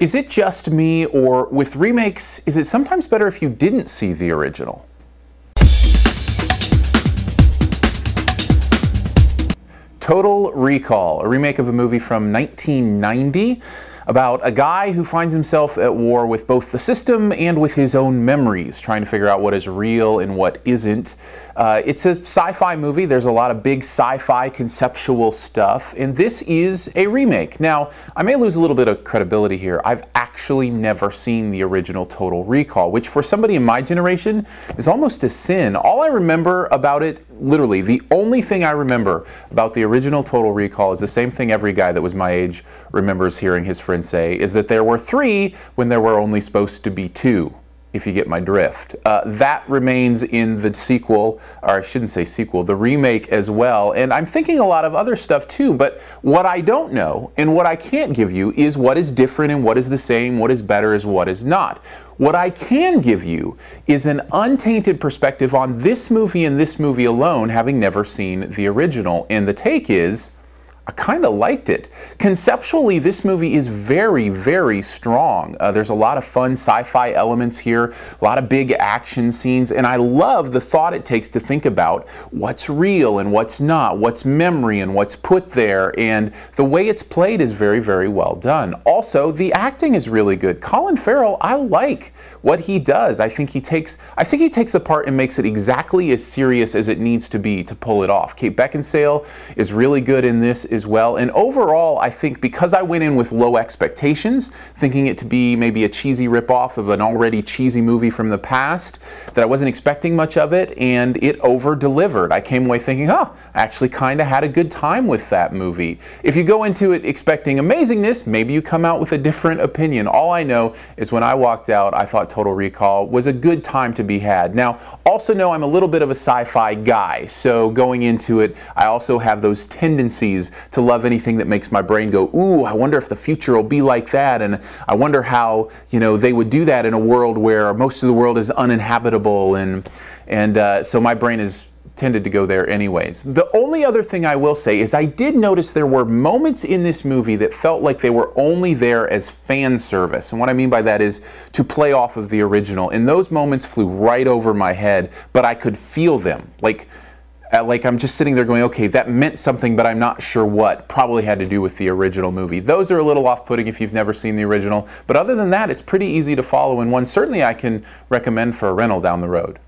Is it just me, or with remakes, is it sometimes better if you didn't see the original? Total Recall, a remake of a movie from 1990 about a guy who finds himself at war with both the system and with his own memories, trying to figure out what is real and what isn't. It's a sci-fi movie. There's a lot of big sci-fi conceptual stuff, and this is a remake. Now, I may lose a little bit of credibility here. I've actually never seen the original Total Recall, which for somebody in my generation is almost a sin. All I remember about it, literally, the only thing I remember about the original Total Recall is the same thing every guy that was my age remembers hearing his friends say, is that there were 3 when there were only supposed to be 2, if you get my drift. That remains in the sequel, or I shouldn't say sequel, the remake as well, and I'm thinking a lot of other stuff too, but what I don't know and what I can't give you is what is different and what is the same, what is better is what is not. What I can give you is an untainted perspective on this movie and this movie alone, having never seen the original, and the take is, I kind of liked it. Conceptually, this movie is very, very strong. There's a lot of fun sci-fi elements here, a lot of big action scenes, and I love the thought it takes to think about what's real and what's not, what's memory and what's put there, and the way it's played is very, very well done. Also, the acting is really good. Colin Farrell, I like what he does. I think he takes the part and makes it exactly as serious as it needs to be to pull it off. Kate Beckinsale is really good in this as well, and overall I think because I went in with low expectations, thinking it to be maybe a cheesy ripoff of an already cheesy movie from the past, that I wasn't expecting much of it, and it over-delivered. I came away thinking, I actually kind of had a good time with that movie. If you go into it expecting amazingness, maybe you come out with a different opinion. All I know is when I walked out, I thought Total Recall was a good time to be had. Now, also know I'm a little bit of a sci-fi guy, so going into it, I also have those tendencies to love anything that makes my brain go, ooh, I wonder if the future will be like that, and I wonder how, they would do that in a world where most of the world is uninhabitable, and so my brain is tended to go there anyways. The only other thing I will say is I did notice there were moments in this movie that felt like they were only there as fan service. And what I mean by that is to play off of the original. And those moments flew right over my head, but I could feel them. Like I'm just sitting there going, okay, that meant something, but I'm not sure what. Probably had to do with the original movie. Those are a little off-putting if you've never seen the original. But other than that, it's pretty easy to follow, and one certainly I can recommend for a rental down the road.